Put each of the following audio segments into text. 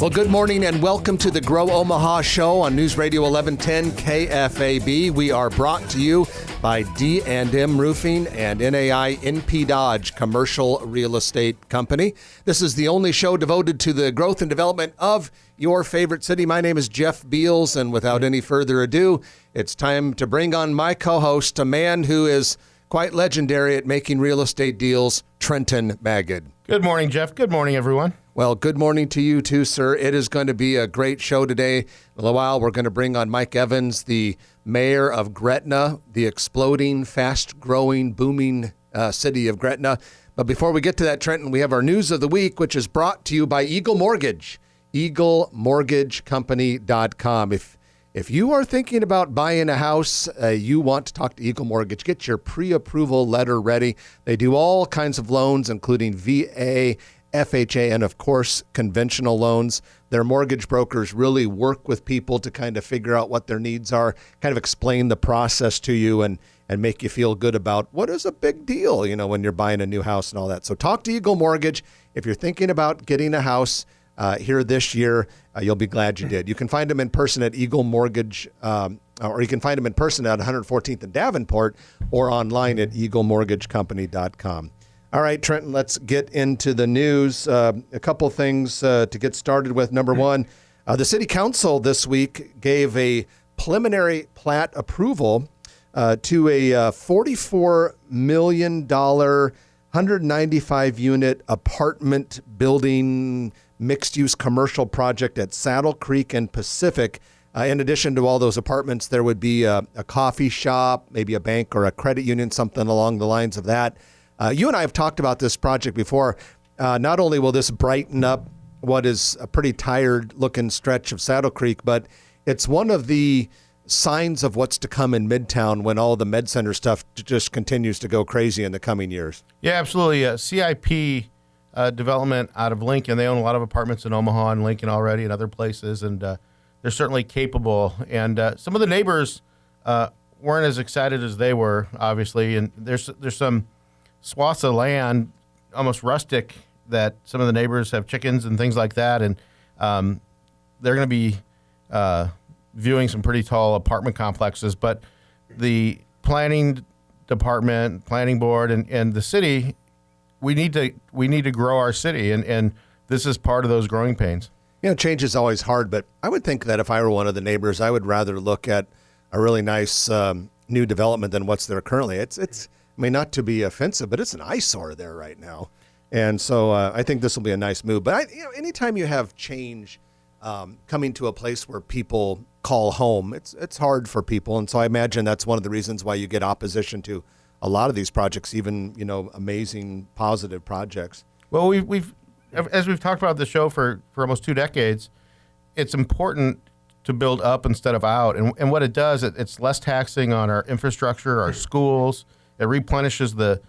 Well, good morning and welcome to the Grow Omaha show on News Radio 1110 KFAB. We are brought to you by D&M Roofing and NAI NP Dodge Commercial Real Estate Company. This is the only show devoted to the growth and development of your favorite city. My name is Jeff Beals, and without any further ado, it's time to bring on my co-host, a man who is quite legendary at making real estate deals, Trenton Magid. Good morning, Jeff. Good morning, everyone. Well, good morning to you too, sir. It is going to be a great show today. In a little while, we're going to bring on Mike Evans, the mayor of Gretna, the exploding, fast-growing, booming city of Gretna. But before we get to that, Trenton, we have our news of the week, which is brought to you by Eagle Mortgage, EagleMortgageCompany.com. If you are thinking about buying a house, you want to talk to Eagle Mortgage, get your pre-approval letter ready. They do all kinds of loans, including VA, FHA, and of course, conventional loans. Their mortgage brokers really work with people to kind of figure out what their needs are, kind of explain the process to you and make you feel good about what is a big deal, you know, when you're buying a new house and all that. So talk to Eagle Mortgage. If you're thinking about getting a house here this year, you'll be glad you did. You can find them in person at Eagle Mortgage, or you can find them in person at 114th and Davenport, or online at EagleMortgageCompany.com. All right, Trenton, let's get into the news. A couple things to get started with. Number one, the City Council this week gave a preliminary plat approval to a $44 million, 195-unit apartment building mixed-use commercial project at Saddle Creek and Pacific. In addition to all those apartments, there would be a coffee shop, maybe a bank or a credit union, something along the lines of that. You and I have talked about this project before. Not only will this brighten up what is a pretty tired-looking stretch of Saddle Creek, but it's one of the signs of what's to come in Midtown when all the Med Center stuff just continues to go crazy in the coming years. Yeah, absolutely. CIP development out of Lincoln. They own a lot of apartments in Omaha and Lincoln already and other places, and they're certainly capable. And some of the neighbors weren't as excited as they were, obviously. And there's some swaths of land, almost rustic, that some of the neighbors have chickens and things like that, and they're going to be viewing some pretty tall apartment complexes. But the planning department, planning board, and the city, we need to grow our city, and this is part of those growing pains. You know, change is always hard, but I would think that if I were one of the neighbors, I would rather look at a really nice new development than what's there currently. It's I mean, not to be offensive, but it's an eyesore there right now. And so I think this will be a nice move. But, anytime you have change coming to a place where people call home, it's hard for people. And so I imagine that's one of the reasons why you get opposition to a lot of these projects, even, amazing, positive projects. Well, we've as we've talked about the show for almost 2 decades, it's important to build up instead of out. And what it does, it's less taxing on our infrastructure, our schools. It replenishes the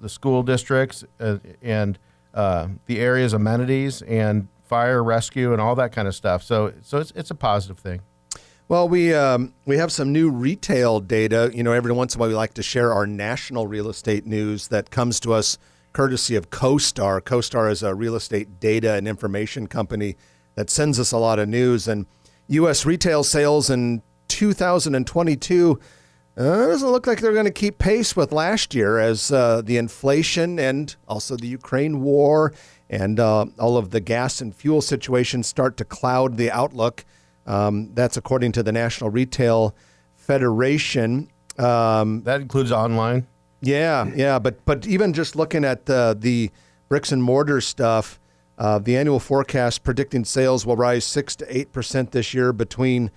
school districts and the area's amenities and fire rescue and all that kind of stuff. So it's a positive thing. Well, we have some new retail data. Every once in a while we like to share our national real estate news that comes to us courtesy of CoStar. CoStar is a real estate data and information company that sends us a lot of news. And U.S. retail sales in 2022 doesn't look like they're going to keep pace with last year as the inflation and also the Ukraine war and all of the gas and fuel situations start to cloud the outlook. That's according to the National Retail Federation. That includes online? Yeah. But even just looking at the bricks and mortar stuff, the annual forecast predicting sales will rise 6 to 8% this year between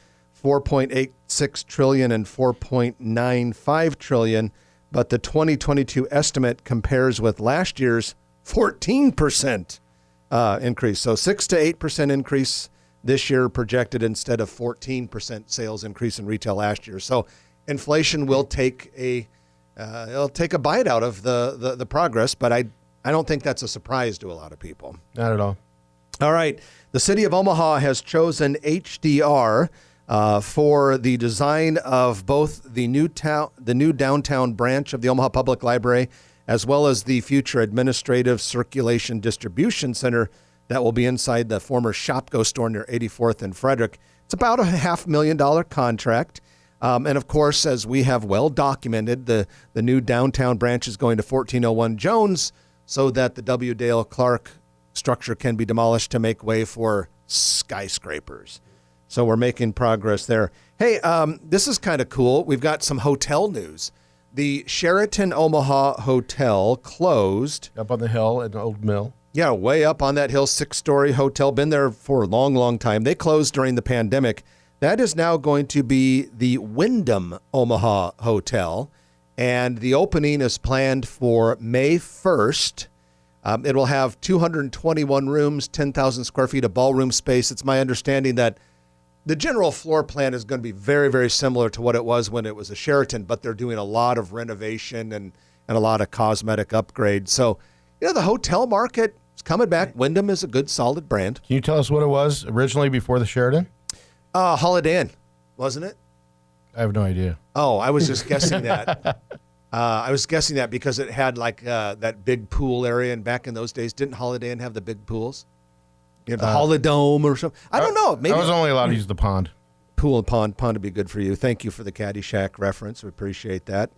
$4.86 trillion and $4.95 trillion, but the 2022 estimate compares with last year's 14% increase. So 6 to 8% increase this year projected instead of 14% sales increase in retail last year. So inflation will take it'll take a bite out of the progress, but I don't think that's a surprise to a lot of people. Not at all. All right. The city of Omaha has chosen HDR for the design of both the new downtown branch of the Omaha Public Library, as well as the future administrative circulation distribution center that will be inside the former Shopko store near 84th and Frederick. It's about a $500,000 contract. And of course, as we have well documented, the new downtown branch is going to 1401 Jones so that the W. Dale Clark structure can be demolished to make way for skyscrapers. So we're making progress there. Hey, this is kind of cool. We've got some hotel news. The Sheraton Omaha Hotel closed. Up on the hill at the Old Mill. Yeah, way up on that hill, 6-story hotel. Been there for a long, long time. They closed during the pandemic. That is now going to be the Wyndham Omaha Hotel, and the opening is planned for May 1st. It will have 221 rooms, 10,000 square feet of ballroom space. It's my understanding that the general floor plan is going to be very, very similar to what it was when it was a Sheraton, but they're doing a lot of renovation and a lot of cosmetic upgrades. So, the hotel market is coming back. Wyndham is a good, solid brand. Can you tell us what it was originally before the Sheraton? Holiday Inn, wasn't it? I have no idea. Oh, I was just guessing that. I was guessing that because it had like that big pool area, and back in those days, didn't Holiday Inn have the big pools? You have the Holidome or something. I don't know. Maybe I was only allowed to use the pond. Pool and pond would be good for you. Thank you for the Caddyshack reference. We appreciate that.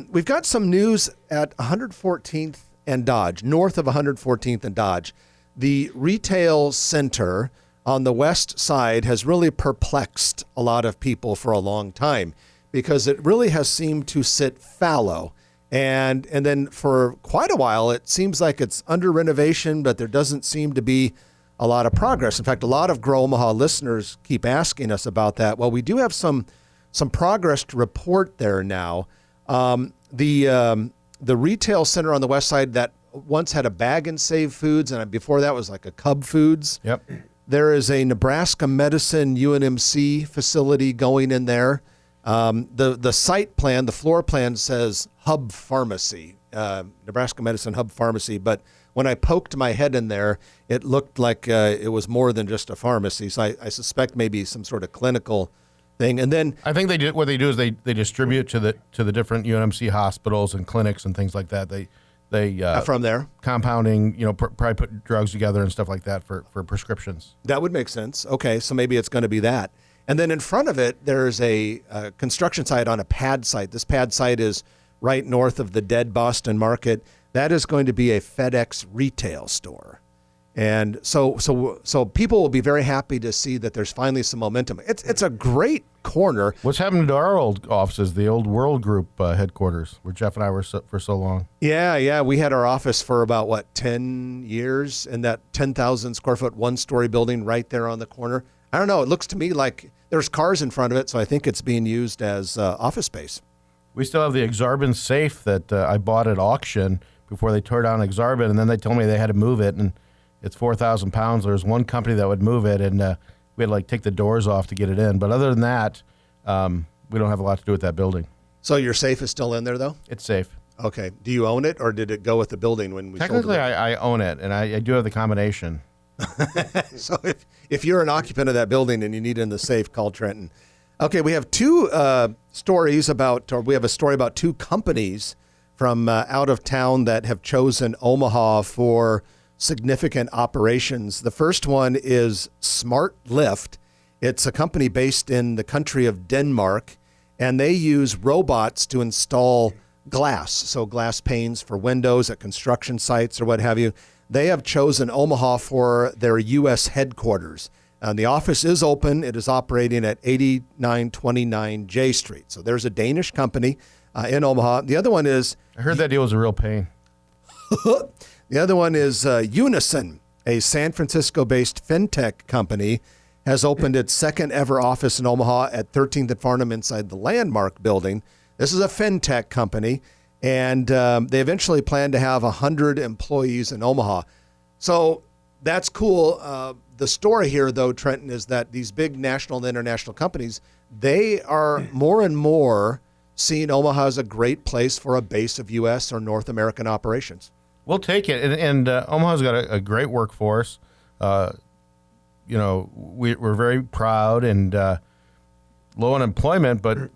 We've got some news at 114th and Dodge, north of 114th and Dodge. The retail center on the west side has really perplexed a lot of people for a long time because it really has seemed to sit fallow. And then for quite a while, it seems like it's under renovation, but there doesn't seem to be a lot of progress. In fact, a lot of Grow Omaha listeners keep asking us about that. Well, we do have some progress to report there now. The retail center on the west side that once had a Bag and Save Foods, and before that was like a Cub Foods. Yep. There is a Nebraska Medicine UNMC facility going in there. The site plan, the floor plan says Hub Pharmacy, Nebraska Medicine Hub Pharmacy. But when I poked my head in there, it looked like it was more than just a pharmacy. So I suspect maybe some sort of clinical thing. And then I think what they do is they distribute to the different UNMC hospitals and clinics and things like that. They from there compounding, probably put drugs together and stuff like that for prescriptions. That would make sense. Okay, so maybe it's going to be that. And then in front of it, there's a construction site on a pad site. This pad site is right north of the dead Boston Market. That is going to be a FedEx retail store. And so people will be very happy to see that there's finally some momentum. It's a great corner. What's happened to our old offices, the old World Group headquarters, where Jeff and I were for so long? Yeah. We had our office for about, 10 years in that 10,000 square foot, one-story building right there on the corner. I don't know. It looks to me like there's cars in front of it, so I think it's being used as office space. We still have the Exarban safe that I bought at auction before they tore down Exarban, and then they told me they had to move it, and it's 4,000 pounds. There was one company that would move it, and we had to take the doors off to get it in. But other than that, we don't have a lot to do with that building. So your safe is still in there, though? It's safe. Okay. Do you own it, or did it go with the building when we Technically, sold it? I own it, and I do have the combination. So if you're an occupant of that building and you need it in the safe, call Trenton. Okay, we have two stories we have a story about two companies from out of town that have chosen Omaha for significant operations. The first one is Smart Lift. It's a company based in the country of Denmark, and they use robots to install glass, so glass panes for windows at construction sites or what have you. They have chosen Omaha for their U.S. headquarters. The office is open. It is operating at 8929 J Street. So there's a Danish company in Omaha. The other one is... I heard that deal was a real pain. The other one is Unison, a San Francisco-based fintech company, has opened its second ever office in Omaha at 13th and Farnham inside the Landmark building. This is a fintech company, and they eventually plan to have 100 employees in Omaha. So that's cool. The story here, though, Trenton, is that these big national and international companies, they are more and more seeing Omaha as a great place for a base of U.S. or North American operations. We'll take it. And Omaha's got a great workforce. We're very proud and low unemployment, but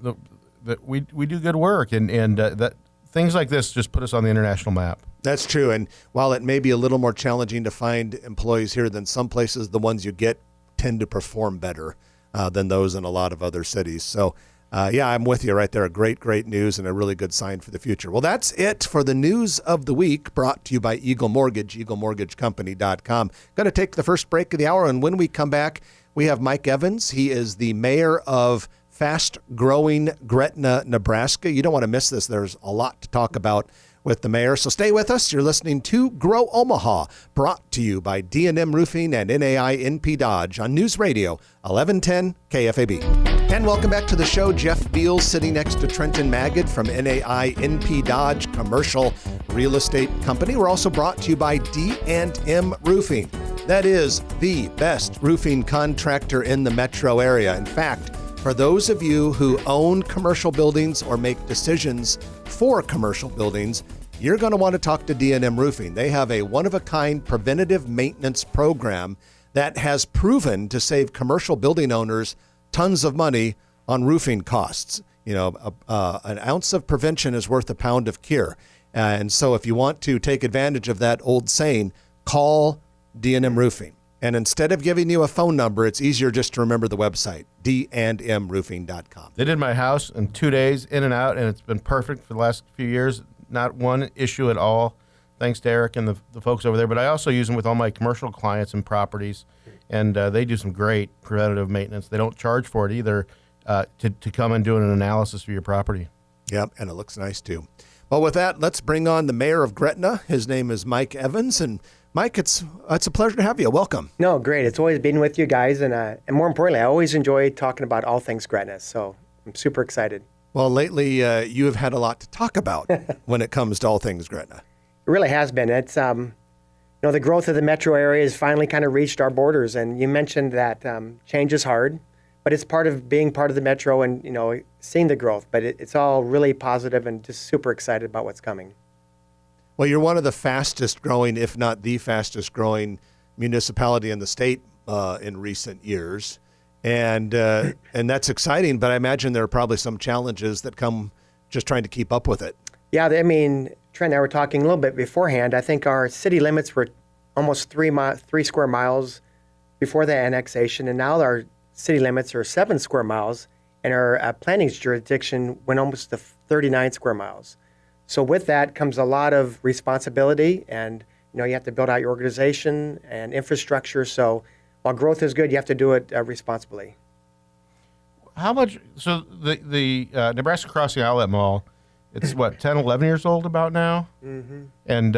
we do good work. And that things like this just put us on the international map. That's true. And while it may be a little more challenging to find employees here than some places, the ones you get tend to perform better than those in a lot of other cities. So, yeah, I'm with you right there. Great news and a really good sign for the future. Well, that's it for the news of the week, brought to you by Eagle Mortgage, eaglemortgagecompany.com. Going to take the first break of the hour, and when we come back, we have Mike Evans. He is the mayor of fast-growing Gretna, Nebraska. You don't want to miss this. There's a lot to talk about with the mayor. So stay with us. You're listening to Grow Omaha, brought to you by D&M Roofing and NAI NP Dodge on News Radio 1110 KFAB. And welcome back to the show. Jeff Beals sitting next to Trenton Magid from NAI NP Dodge Commercial Real Estate Company. We're also brought to you by D&M Roofing. That is the best roofing contractor in the metro area. In fact, for those of you who own commercial buildings or make decisions for commercial buildings, you're going to want to talk to D&M Roofing. They have a one-of-a-kind preventative maintenance program that has proven to save commercial building owners tons of money on roofing costs. You know, an ounce of prevention is worth a pound of cure. And so if you want to take advantage of that old saying, call D&M Roofing. And instead of giving you a phone number, it's easier just to remember the website, dandmroofing.com. They did my house in 2 days, in and out, and it's been perfect for the last few years. Not one issue at all, thanks to Eric and the folks over there. But I also use them with all my commercial clients and properties, and they do some great preventative maintenance. They don't charge for it either to come and do an analysis of your property. Yep, and it looks nice too. Well, with that, let's bring on the mayor of Gretna. His name is Mike Evans, and Mike, it's a pleasure to have you. Welcome. No, great. It's always been with you guys, and more importantly, I always enjoy talking about all things Gretna, so I'm super excited. Well, lately you have had a lot to talk about when it comes to all things Gretna. It really has been. It's the growth of the metro area has finally kind of reached our borders, and you mentioned that change is hard, but it's part of being part of the metro and seeing the growth. But it's all really positive and just super excited about what's coming. Well, you're one of the fastest growing, if not the fastest growing municipality in the state in recent years. And that's exciting, but I imagine there are probably some challenges that come just trying to keep up with it. Yeah, I mean, Trent and I were talking a little bit beforehand. I think our city limits were almost 3 square miles before the annexation, and now our city limits are 7 square miles, and our planning jurisdiction went almost to 39 square miles. So with that comes a lot of responsibility, and you have to build out your organization and infrastructure. So while growth is good, you have to do it responsibly. How much? So the Nebraska Crossing Outlet Mall, it's what, 10, 11 years old about now? Mm-hmm. And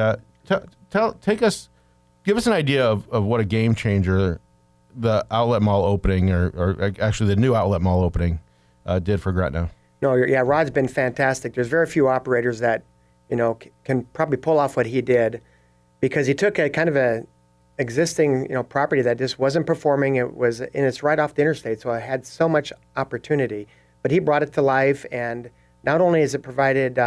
give us an idea of what a game changer the outlet mall opening, or actually the new outlet mall opening, did for Gretna. No, yeah, Rod's been fantastic. There's very few operators that, can probably pull off what he did, because he took a kind of a existing, property that just wasn't performing. It's right off the interstate, so it had so much opportunity. But he brought it to life, and not only has it provided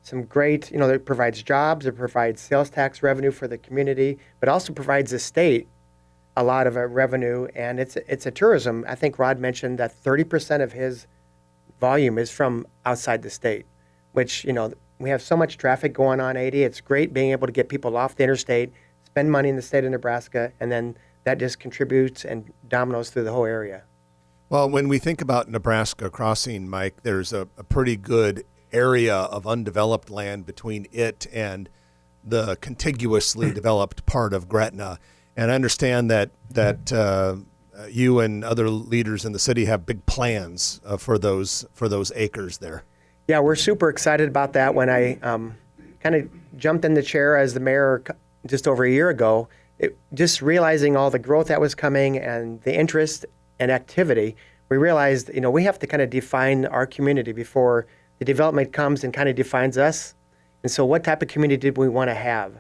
some great, it provides jobs, it provides sales tax revenue for the community, but also provides the state a lot of revenue, and it's a tourism. I think Rod mentioned that 30% of his volume is from outside the state, which, we have so much traffic going on 80. It's great being able to get people off the interstate, spend money in the state of Nebraska, and then that just contributes and dominoes through the whole area. Well, when we think about Nebraska Crossing, Mike, there's a pretty good area of undeveloped land between it and the contiguously developed part of Gretna. And I understand that you and other leaders in the city have big plans for those acres there. Yeah, we're super excited about that. When I kind of jumped in the chair as the mayor just over a year ago, just realizing all the growth that was coming and the interest and activity, we realized, we have to kind of define our community before the development comes and kind of defines us. And so what type of community did we want to have?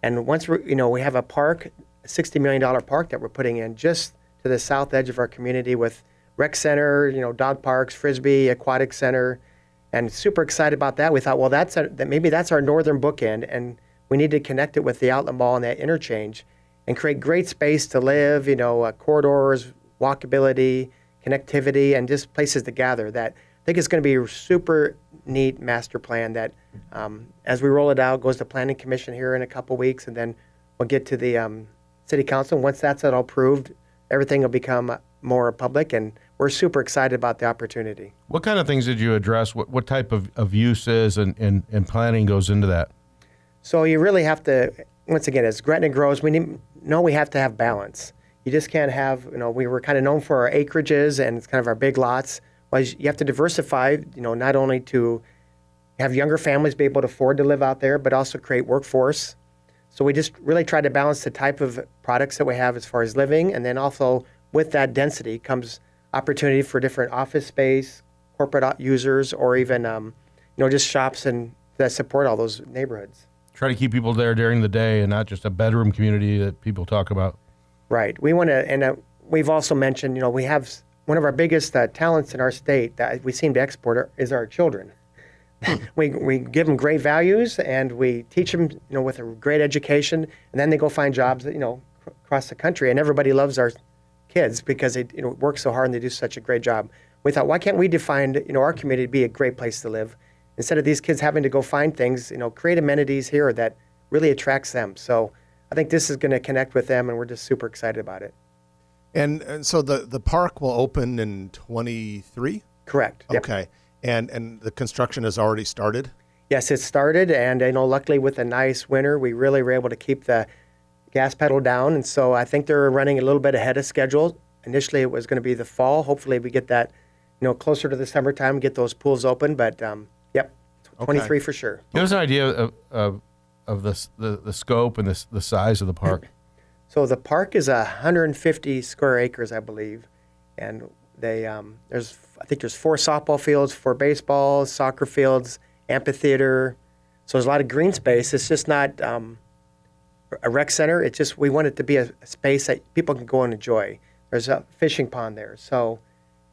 And once we have a park, a $60 million park that we're putting in just to the south edge of our community with rec center, dog parks, frisbee, aquatic center, and super excited about that. We thought, well, maybe that's our northern bookend, and we need to connect it with the outlet mall and that interchange and create great space to live, corridors, walkability, connectivity, and just places to gather that I think is going to be super neat master plan that, as we roll it out, goes to Planning Commission here in a couple weeks, and then we'll get to the City Council. Once that's all approved, everything will become more public, and we're super excited about the opportunity. What kind of things did you address? What type of uses and planning goes into that? So you really have to, once again, as Gretna grows, we have to have balance. You just can't have, we were kind of known for our acreages and it's kind of our big lots. Well, you have to diversify, not only to have younger families be able to afford to live out there, but also create workforce. So we just really try to balance the type of products that we have as far as living, and then also with that density comes opportunity for different office space, corporate users, or even, just shops and that support all those neighborhoods. Try to keep people there during the day and not just a bedroom community that people talk about. Right. We want to, and we've also mentioned, we have one of our biggest talents in our state that we seem to export is our children. We give them great values and we teach them, with a great education, and then they go find jobs, across the country. And everybody loves our kids because they work so hard and they do such a great job. We thought, why can't we define, our community to be a great place to live? Instead of these kids having to go find things, create amenities here that really attracts them. So I think this is going to connect with them, and we're just super excited about it. And so the park will open in 23? Correct. Yep. Okay. And the construction has already started? Yes, it started, and luckily with a nice winter, we really were able to keep the gas pedal down, and so I think they're running a little bit ahead of schedule. Initially, it was going to be the fall. Hopefully, we get that, closer to the summertime, get those pools open. But yep, 23 for sure. Give us an idea of the scope and the size of the park. So the park is 150 square acres, I believe, and there's 4 softball fields, 4 baseball, soccer fields, amphitheater. So there's a lot of green space. It's just not a rec center. It's just we want it to be a space that people can go and enjoy. There's a fishing pond there. So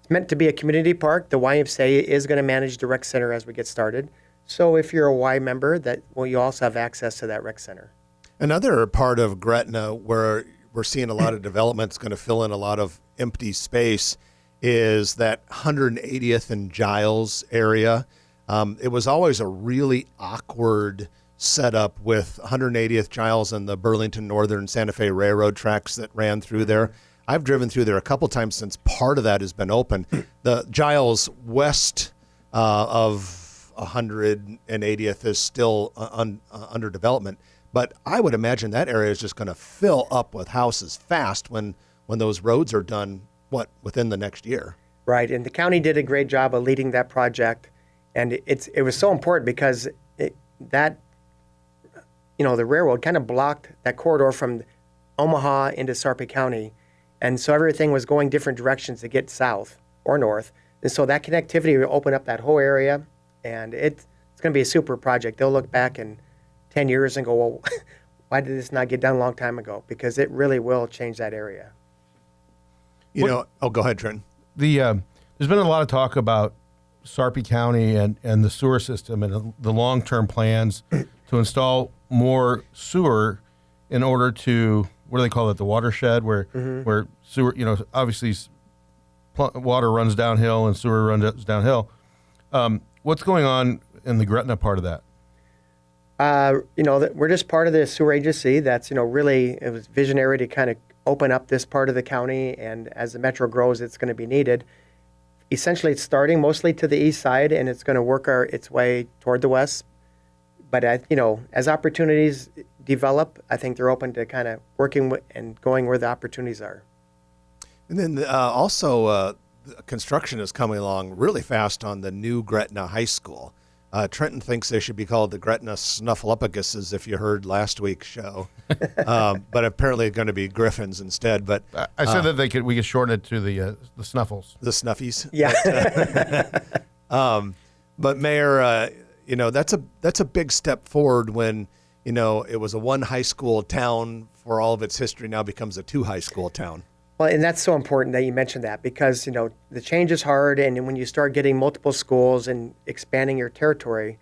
it's meant to be a community park. The YMCA is going to manage the rec center as we get started. So if you're a Y member, you also have access to that rec center. Another part of Gretna where we're seeing a lot of development is going to fill in a lot of empty space is that 180th and Giles area. It was always a really awkward setup with 180th Giles and the Burlington Northern Santa Fe Railroad tracks that ran through there. I've driven through there a couple times since part of that has been open. The Giles west of 180th is still under development, but I would imagine that area is just going to fill up with houses fast when those roads are done, within the next year. Right, and the county did a great job of leading that project, and it was so important because the railroad kind of blocked that corridor from Omaha into Sarpy County, and so everything was going different directions to get south or north, and so that connectivity will open up that whole area, and it's going to be a super project. They'll look back in 10 years and go, well, why did this not get done a long time ago? Because it really will change that area. Go ahead, Trent. There's been a lot of talk about Sarpy County and the sewer system and the long-term plans to install more sewer in order to, what do they call it, the watershed, where sewer, obviously water runs downhill and sewer runs downhill. What's going on in the Gretna part of that? We're just part of the sewer agency. That's, really, it was visionary to kind of open up this part of the county, and as the metro grows, it's going to be needed. Essentially, it's starting mostly to the east side, and it's going to work its way toward the west. But, as opportunities develop, I think they're open to kind of working and going where the opportunities are. And then also, construction is coming along really fast on the new Gretna High School. Trenton thinks they should be called the Gretna Snuffleupaguses, if you heard last week's show, but apparently it's going to be Griffins instead. But I said that we could shorten it to the Snuffles, the Snuffies. Yeah. But Mayor, that's a big step forward when it was a 1 high school town for all of its history, now becomes a 2 high school town. Well, and that's so important that you mentioned that because, the change is hard, and when you start getting multiple schools and expanding your territory,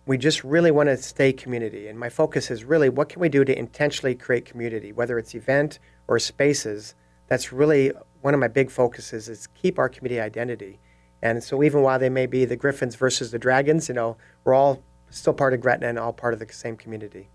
we just really want to stay community. And my focus is really what can we do to intentionally create community, whether it's event or spaces. That's really one of my big focuses is keep our community identity. And so even while they may be the Griffins versus the Dragons, we're all still part of Gretna and all part of the same community.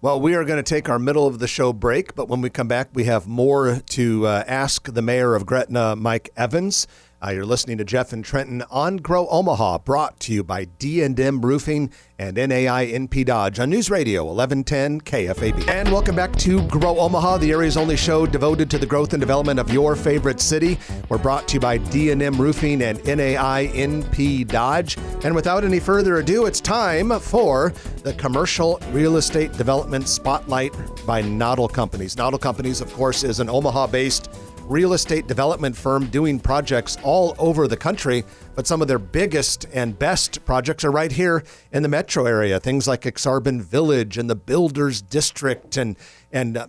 Well, we are going to take our middle of the show break, but when we come back, we have more to ask the mayor of Gretna, Mike Evans. You're listening to Jeff and Trenton on Grow Omaha, brought to you by D&M Roofing and NAI NP Dodge on News Radio 1110 KFAB. And welcome back to Grow Omaha, the area's only show devoted to the growth and development of your favorite city. We're brought to you by D&M Roofing and NAI NP Dodge. And without any further ado, it's time for the Commercial Real Estate Development Spotlight by Noddle Companies. Noddle Companies, of course, is an Omaha-based real estate development firm doing projects all over the country, but some of their biggest and best projects are right here in the metro area. Things like Exarban Village and the Builders District and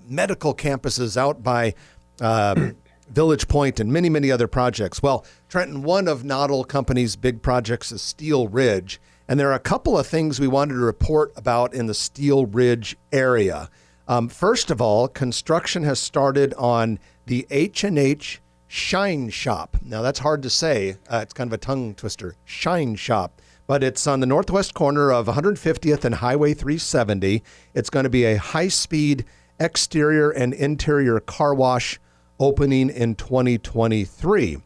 medical campuses out by Village Point and many, many other projects. Well, Trenton, one of Noddle Company's big projects is Steel Ridge, and there are a couple of things we wanted to report about in the Steel Ridge area. First of all, construction has started on the H&H Shine Shop. Now, that's hard to say. It's kind of a tongue twister, Shine Shop. But it's on the northwest corner of 150th and Highway 370. It's going to be a high-speed exterior and interior car wash opening in 2023.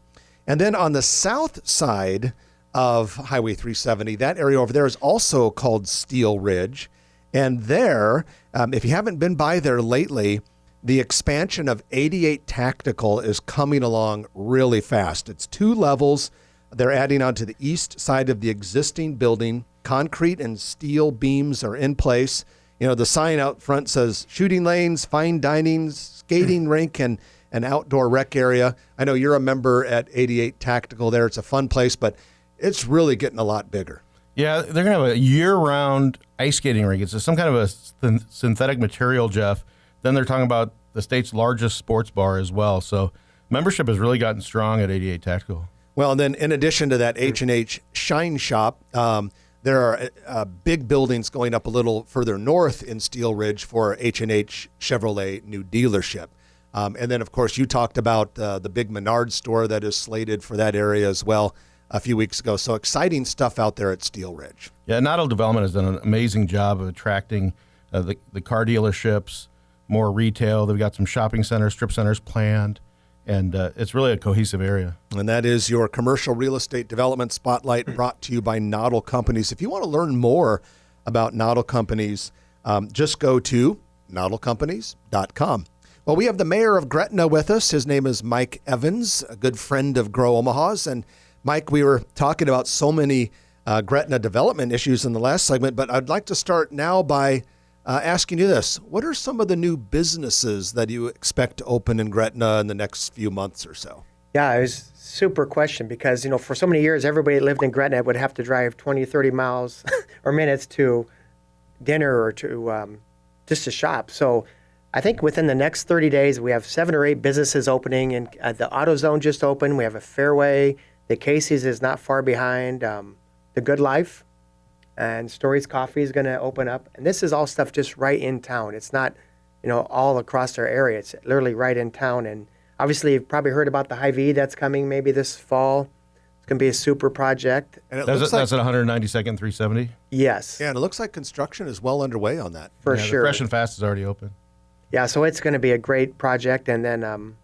And then on the south side of Highway 370, that area over there is also called Steel Ridge. And there, if you haven't been by there lately, the expansion of 88 Tactical is coming along really fast. It's 2 levels. They're adding on to the east side of the existing building. Concrete and steel beams are in place. The sign out front says shooting lanes, fine dining, skating rink, and an outdoor rec area. I know you're a member at 88 Tactical there. It's a fun place, but it's really getting a lot bigger. Yeah, they're going to have a year-round ice skating rink. It's some kind of a synthetic material, Jeff. Then they're talking about the state's largest sports bar as well. So membership has really gotten strong at 88 Tactical. Well, and then in addition to that H&H Shine Shop, there are big buildings going up a little further north in Steel Ridge for H&H Chevrolet new dealership. And then, of course, you talked about the big Menards store that is slated for that area as well a few weeks ago. So exciting stuff out there at Steel Ridge. Yeah, Noddle Development has done an amazing job of attracting the car dealerships, more retail. They've got some shopping centers, strip centers planned, and it's really a cohesive area. And that is your Commercial Real Estate Development Spotlight, brought to you by Noddle Companies. If you want to learn more about Noddle Companies, just go to noddlecompanies.com. Well, we have the mayor of Gretna with us. His name is Mike Evans, a good friend of Grow Omaha's. And Mike, we were talking about so many Gretna development issues in the last segment, but I'd like to start now by asking you this. What are some of the new businesses that you expect to open in Gretna in the next few months or so? Yeah, it was a super question because, for so many years, everybody that lived in Gretna would have to drive 20, 30 miles or minutes to dinner or to just to shop. So I think within the next 30 days, we have 7 or 8 businesses opening, and the AutoZone just opened. We have a Fairway. The Casey's is not far behind. The Good Life and Stories Coffee is going to open up. And this is all stuff just right in town. It's not, all across our area. It's literally right in town. And obviously, you've probably heard about the Hy-Vee that's coming maybe this fall. It's going to be a super project. And That's at 192nd, 370? Yes. Yeah, and it looks like construction is well underway on that. For Yeah, sure. The Fresh and Fast is already open. Yeah, so it's going to be a great project. And then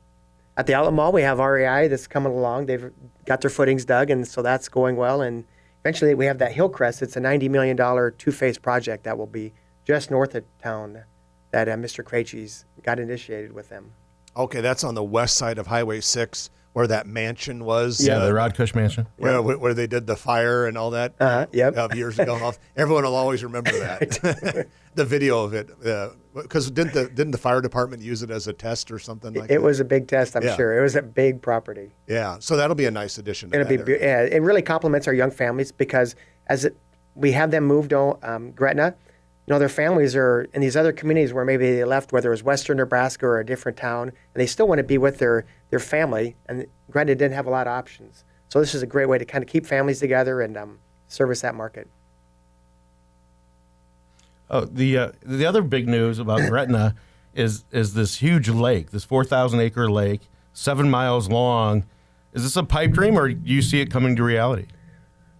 at the Outlet Mall, we have REI that's coming along. They've got their footings dug, and so that's going well. And eventually we have that Hillcrest. It's a $90 million two-phase project that will be just north of town that Mr. Krejci's got initiated with them. Okay, that's on the west side of Highway 6 where that mansion was. Yeah, the Rod Cush Mansion. Where they did the fire and all that Yep. years ago. Everyone will always remember that. The video of it. Because didn't the fire department use it as a test or something like that? It was a big test, I'm sure. It was a big property. Yeah, so that'll be a nice addition to It'll that be area. yeah, it really complements our young families because we have them moved to Gretna. Their families are in these other communities where maybe they left, whether it was Western Nebraska or a different town, and they still want to be with their family, and Gretna didn't have a lot of options. So this is a great way to kind of keep families together and service that market. Oh, the other big news about Gretna is this huge lake, this 4,000-acre lake, 7 miles long, Is this a pipe dream, or do you see it coming to reality?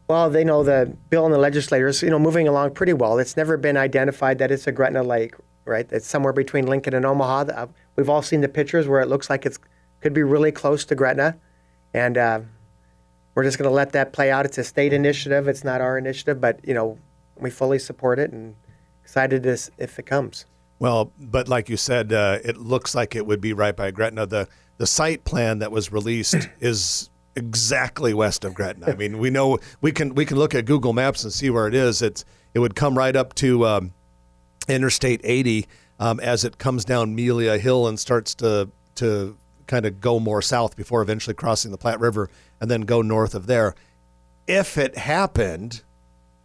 Well, they know the bill and the legislators, moving along pretty well. It's never been identified that it's a Gretna lake, right? It's somewhere between Lincoln and Omaha. We've all seen the pictures where it looks like it could be really close to Gretna. And we're just going to let that play out. It's a state initiative. It's not our initiative, but, we fully support it and excited if it comes. Well, but like you said, it looks like it would be right by Gretna. The site plan that was released is exactly west of Gretna. I mean, we know we can look at Google Maps and see where it is. It would come right up to Interstate 80 as it comes down Melia Hill and starts to kind of go more south before eventually crossing the Platte River and then go north of there. If it happened,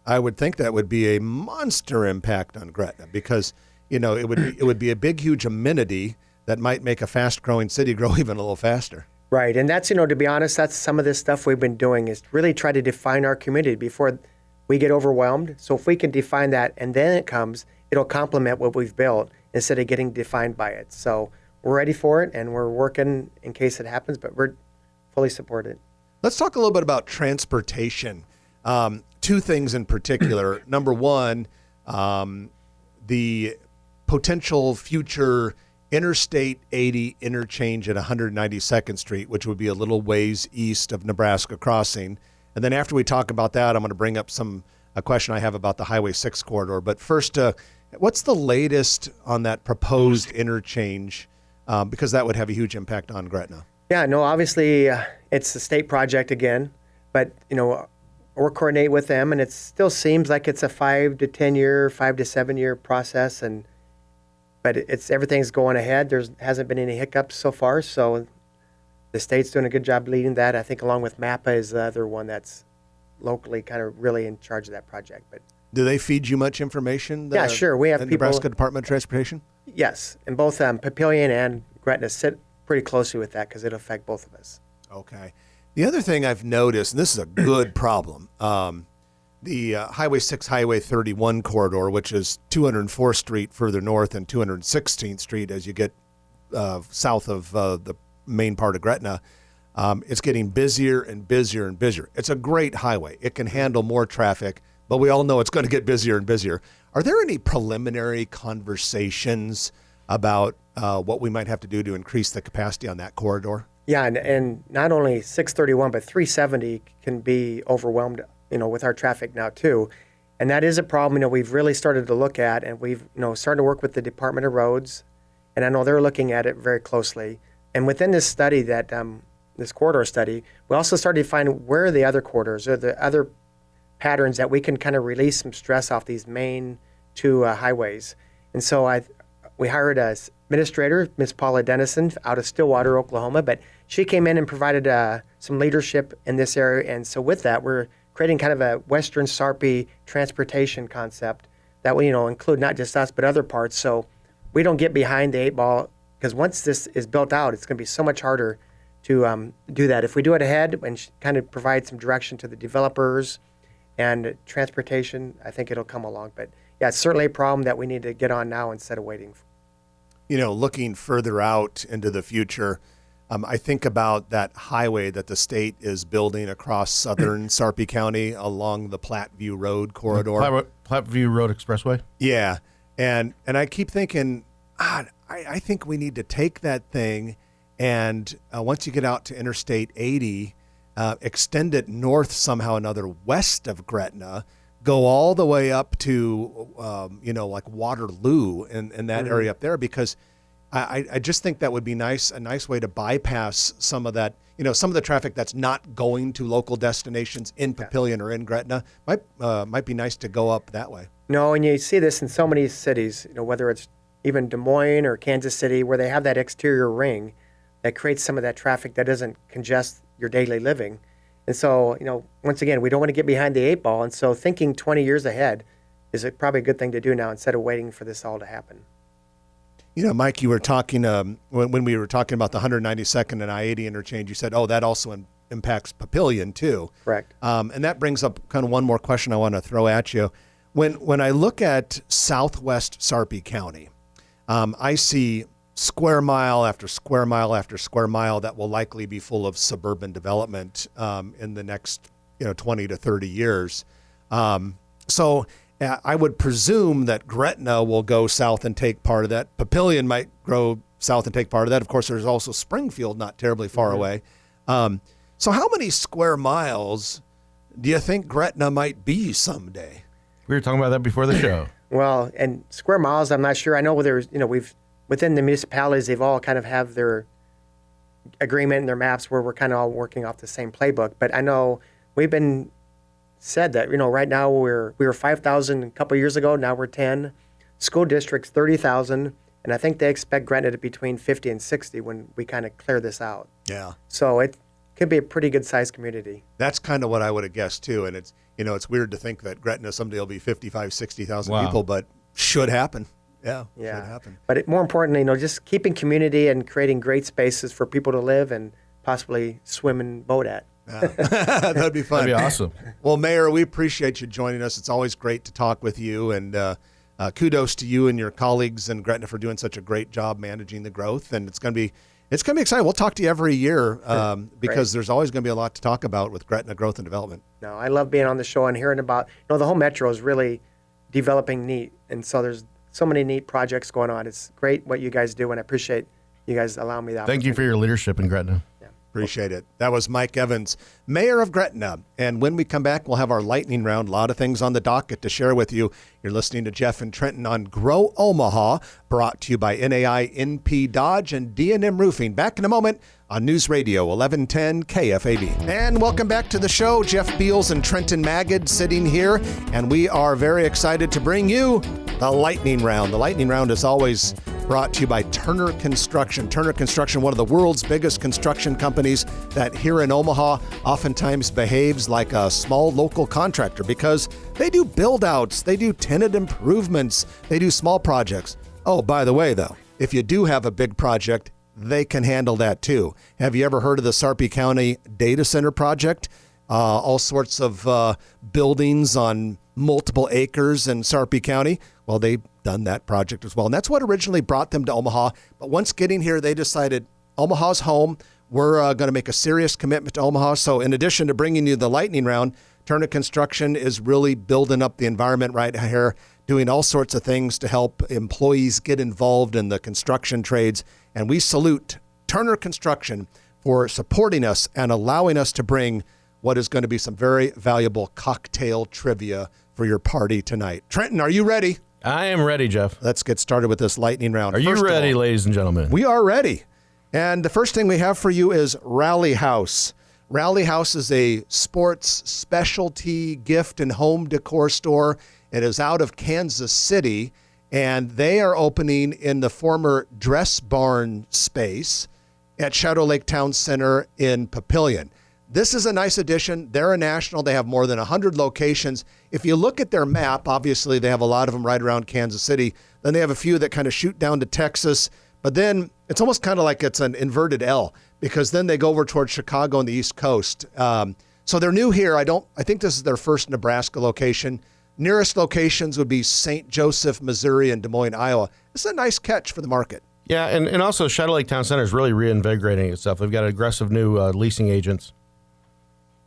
I would think that would be a monster impact on Gretna because it would be a big, huge amenity that might make a fast-growing city grow even a little faster. Right, and that's, to be honest, that's some of this stuff we've been doing is really try to define our community before we get overwhelmed. So if we can define that and then it comes, it'll complement what we've built instead of getting defined by it. So we're ready for it, and we're working in case it happens, but we're fully supported. Let's talk a little bit about transportation. Two things in particular. Number one, the potential future Interstate 80 interchange at 192nd Street, which would be a little ways east of Nebraska Crossing. And then after we talk about that, I'm going to bring up a question I have about the Highway 6 corridor. But first, what's the latest on that proposed interchange? Because that would have a huge impact on Gretna. Yeah, no, obviously it's a state project again, but, we're coordinating with them, and it still seems like it's a 5 to 7 year process, but everything's going ahead. There hasn't been any hiccups so far, so the state's doing a good job leading that. I think along with MAPA is the other one that's locally kind of really in charge of that project. But do they feed you much information? Yeah, sure. We have the people. Nebraska Department of Transportation? Yes, and both Papillion and Gretna sit pretty closely with that because it'll affect both of us. Okay. The other thing I've noticed, and this is a good problem, the Highway 6, Highway 31 corridor, which is 204th Street further north and 216th Street as you get south of the main part of Gretna, it's getting busier and busier and busier. It's a great highway. It can handle more traffic, but we all know it's going to get busier and busier. Are there any preliminary conversations about what we might have to do to increase the capacity on that corridor? Yeah, and not only 631, but 370 can be overwhelmed, with our traffic now too. And that is a problem, we've really started to look at, and we've, started to work with the Department of Roads, and I know they're looking at it very closely. And within this study that, this corridor study, we also started to find where are the other corridors or the other patterns that we can kind of release some stress off these main two highways. And so we hired a administrator, Ms. Paula Dennison, out of Stillwater, Oklahoma, but she came in and provided some leadership in this area. And so with that, we're creating kind of a Western Sarpy transportation concept that will, include not just us, but other parts. So we don't get behind the eight ball, because once this is built out, it's going to be so much harder to do that. If we do it ahead and kind of provide some direction to the developers and transportation, I think it'll come along. But yeah, it's certainly a problem that we need to get on now instead of waiting. Looking further out into the future, I think about that highway that the state is building across southern Sarpy County along the Platteview Road corridor. Platteview Road Expressway? Yeah. And I keep thinking, I think we need to take that thing and once you get out to Interstate 80, extend it north somehow another west of Gretna, go all the way up to, like Waterloo and that area up there, because I just think that would be a nice way to bypass some of that, some of the traffic that's not going to local destinations in Papillion or in Gretna. Might be nice to go up that way. No, and you see this in so many cities, whether it's even Des Moines or Kansas City, where they have that exterior ring that creates some of that traffic that doesn't congest your daily living. And so, once again, we don't want to get behind the eight ball. And so thinking 20 years ahead is probably a good thing to do now instead of waiting for this all to happen. Mike, you were talking, when we were talking about the 192nd and I-80 interchange, you said, that also impacts Papillion too. Correct. And that brings up kind of one more question I want to throw at you. When I look at southwest Sarpy County, I see square mile after square mile after square mile that will likely be full of suburban development in the next 20 to 30 years. So I would presume that Gretna will go south and take part of that. Papillion might go south and take part of that. Of course, there's also Springfield not terribly far away. So how many square miles do you think Gretna might be someday? We were talking about that before the show. Well, and square miles, I'm not sure. I know there's, we've within the municipalities, they've all kind of have their agreement and their maps where we're kind of all working off the same playbook. But I know we've been said that, right now we were 5,000 a couple of years ago. Now we're 10. School districts 30,000, and I think they expect Gretna to be between 50 and 60 when we kind of clear this out. Yeah. So it could be a pretty good sized community. That's kind of what I would have guessed too. And it's it's weird to think that Gretna someday will be 55, 60,000 people, but should happen. Yeah. Should happen. But more importantly, just keeping community and creating great spaces for people to live and possibly swim and boat at. That'd be fun. That'd be awesome. Well, Mayor, we appreciate you joining us. It's always great to talk with you, and kudos to you and your colleagues in Gretna for doing such a great job managing the growth. And it's going to be exciting. We'll talk to you every year because there's always going to be a lot to talk about with Gretna growth and development. No, I love being on the show and hearing about the whole metro is really developing neat, and so there's so many neat projects going on. It's great what you guys do, and I appreciate you guys allowing me that. Thank you for your leadership in Gretna. Appreciate it. That was Mike Evans, Mayor of Gretna. And when we come back, we'll have our lightning round. A lot of things on the docket to share with you. You're listening to Jeff and Trenton on Grow Omaha, brought to you by NAI, NP Dodge, and D&M Roofing. Back in a moment on News Radio 1110 KFAB. And welcome back to the show. Jeff Beals and Trenton Magid sitting here, and we are very excited to bring you the lightning round. The lightning round is always brought to you by Turner Construction. Turner Construction, one of the world's biggest construction companies that here in Omaha oftentimes behaves like a small local contractor because they do build-outs, they do tenant improvements, they do small projects. Oh, by the way, though, if you do have a big project, they can handle that too. Have you ever heard of the Sarpy County Data Center project? All sorts of buildings on multiple acres in Sarpy County. Well, they've done that project as well. And that's what originally brought them to Omaha. But once getting here, they decided Omaha's home. We're going to make a serious commitment to Omaha. So in addition to bringing you the lightning round, Turner Construction is really building up the environment right here, doing all sorts of things to help employees get involved in the construction trades. And we salute Turner Construction for supporting us and allowing us to bring what is going to be some very valuable cocktail trivia for your party tonight. Trenton, are you ready? I am ready, Jeff. Let's get started with this lightning round. Are you ready, ladies and gentlemen? We are ready. And the first thing we have for you is Rally House. Rally House is a sports specialty gift and home decor store. It is out of Kansas City, and they are opening in the former Dress Barn space at Shadow Lake Town Center in Papillion. This is a nice addition. They're a national. They have more than 100 locations. If you look at their map, obviously they have a lot of them right around Kansas City. Then they have a few that kind of shoot down to Texas. But then it's almost kind of like it's an inverted L because then they go over towards Chicago and the East Coast. So they're new here. I think this is their first Nebraska location. Nearest locations would be St. Joseph, Missouri, and Des Moines, Iowa. This is a nice catch for the market. Yeah, and also Shadow Lake Town Center is really reinvigorating itself. They've got aggressive new leasing agents.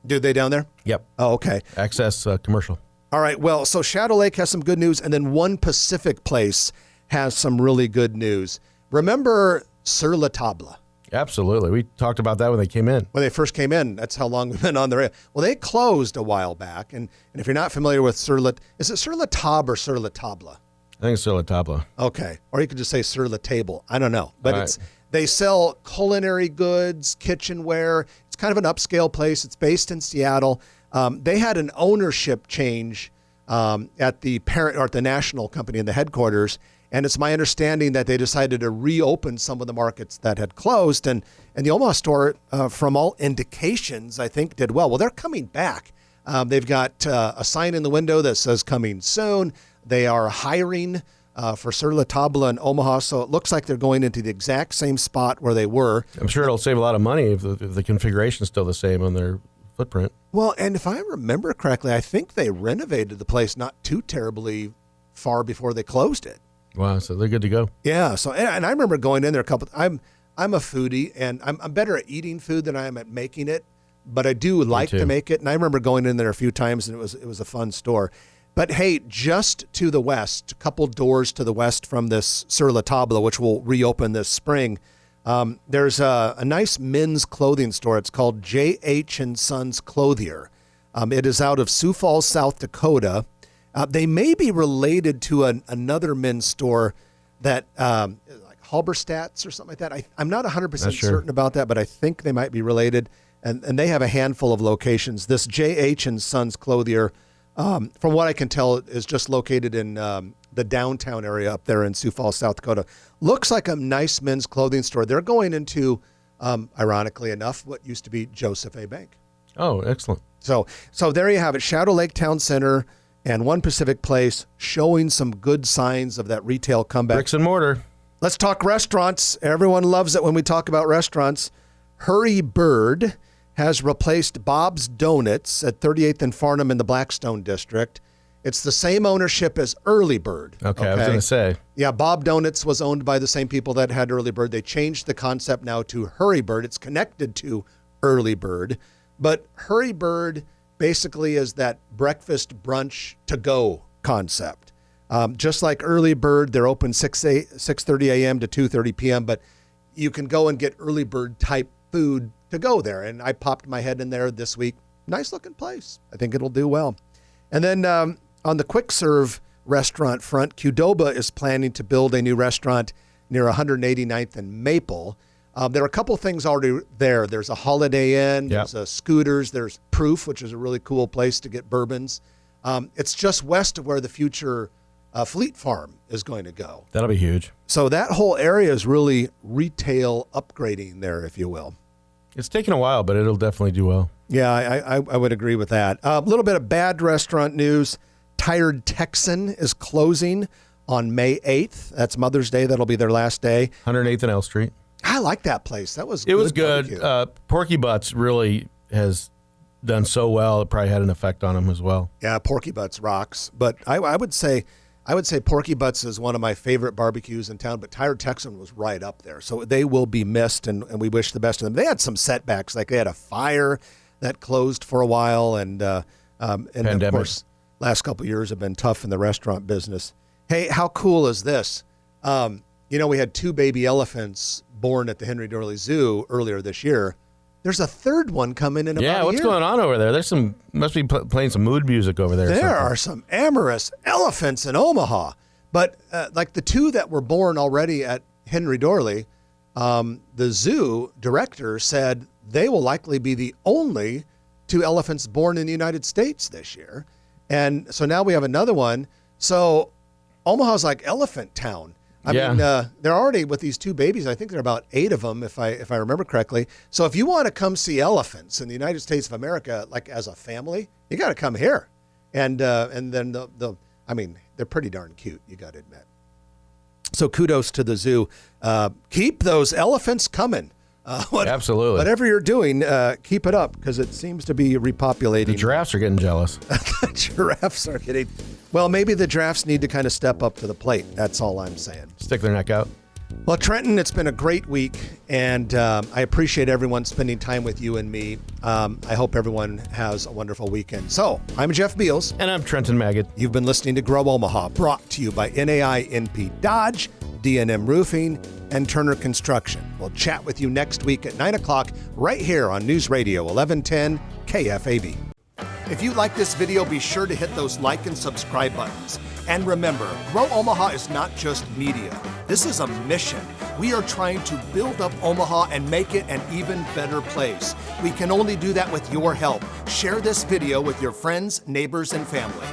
Do they down there? Yep. Oh, okay. Access commercial. All right. Well, so Shadow Lake has some good news, and then One Pacific Place has some really good news. Remember Sur La Table? Absolutely. We talked about that when they came in. When they first came in, that's how long we've been on the radio. Well, they closed a while back, and if you're not familiar with is it Sur La Table or Sur La Table? I think it's Sur La Table. Okay. Or you could just say Sur La Table. I don't know. But Right. They sell culinary goods, kitchenware. It's kind of an upscale place. It's based in Seattle. They had an ownership change at the parent or at the national company in the headquarters. And it's my understanding that they decided to reopen some of the markets that had closed. And the Omaha store, from all indications, I think did well. Well, they're coming back. They've got a sign in the window that says coming soon. They are hiring for Sur La Table in Omaha. So it looks like they're going into the exact same spot where they were. I'm sure it'll save a lot of money if the configuration is still the same on their footprint. Well, and if I remember correctly, I think they renovated the place not too terribly far before they closed it. Wow, so they're good to go. Yeah. So, and I remember going in there I'm a foodie, and I'm better at eating food than I am at making it, but I do like to make it. And I remember going in there a few times, and it was a fun store. But hey, just to the west, a couple doors to the west from this Sur La Table, which will reopen this spring, there's a nice men's clothing store. It's called J.H. & Sons Clothier. It is out of Sioux Falls, South Dakota. They may be related to another men's store that, like Halberstadt's or something like that. I'm not 100% certain about that, but I think they might be related. And they have a handful of locations. This J.H. & Sons Clothier, from what I can tell, is just located in the downtown area up there in Sioux Falls, South Dakota. Looks like a nice men's clothing store. They're going into, ironically enough, what used to be Joseph A. Bank. Oh, excellent. So there you have it, Shadow Lake Town Center and One Pacific Place, showing some good signs of that retail comeback. Bricks and mortar. Let's talk restaurants. Everyone loves it when we talk about restaurants. Hurry Bird has replaced Bob's Donuts at 38th and Farnham in the Blackstone District. It's the same ownership as Early Bird. Okay, I was going to say. Yeah, Bob Donuts was owned by the same people that had Early Bird. They changed the concept now to Hurry Bird. It's connected to Early Bird. But Hurry Bird basically is that breakfast brunch to go concept. Just like Early Bird, they're open 6:30 a.m. to 2:30 p.m., but you can go and get Early Bird type food to go there. And I popped my head in there this week. Nice looking place. I think it'll do well. And then on the quick serve restaurant front, Qdoba is planning to build a new restaurant near 189th and Maple. There are a couple things already there. There's a Holiday Inn, there's a Scooters, there's Proof, which is a really cool place to get bourbons. It's just west of where the future Fleet Farm is going to go. That'll be huge. So that whole area is really retail upgrading there, if you will. It's taken a while, but it'll definitely do well. Yeah, I would agree with that. A little bit of bad restaurant news. Tired Texan is closing on May 8th. That's Mother's Day. That'll be their last day. 108th and L Street. I like that place. It was good. Porky Butts really has done so well. It probably had an effect on him as well. Yeah, Porky Butts rocks. But I would say Porky Butts is one of my favorite barbecues in town, but Tired Texan was right up there. So they will be missed, and we wish the best of them. They had some setbacks, like they had a fire that closed for a while, and of course, last couple of years have been tough in the restaurant business. Hey, how cool is this? We had 2 baby elephants born at the Henry Doorly Zoo earlier this year. There's a third one coming in about a year. Yeah, what's going on over there? There's must be playing some mood music over there. There are some amorous elephants in Omaha. But like the 2 that were born already at Henry Doorly, the zoo director said they will likely be the only 2 elephants born in the United States this year. And so now we have another one. So Omaha's like elephant town. I mean, they're already with these 2 babies. I think there are about 8 of them, if I remember correctly. So if you want to come see elephants in the United States of America, like as a family, you got to come here. And then they're pretty darn cute, you got to admit. So kudos to the zoo. Keep those elephants coming. Absolutely. Whatever you're doing, keep it up, because it seems to be repopulating. The giraffes are getting jealous. The giraffes are getting... Well, maybe the giraffes need to kind of step up to the plate. That's all I'm saying. Stick their neck out. Well, Trenton, it's been a great week, and I appreciate everyone spending time with you and me. I hope everyone has a wonderful weekend. So, I'm Jeff Beals. And I'm Trenton Magid. You've been listening to Grow Omaha, brought to you by NAI NP Dodge, D&M Roofing, and Turner Construction. We'll chat with you next week at 9 o'clock right here on News Radio 1110 KFAB. If you like this video, be sure to hit those like and subscribe buttons. And remember, Grow Omaha is not just media. This is a mission. We are trying to build up Omaha and make it an even better place. We can only do that with your help. Share this video with your friends, neighbors, and family.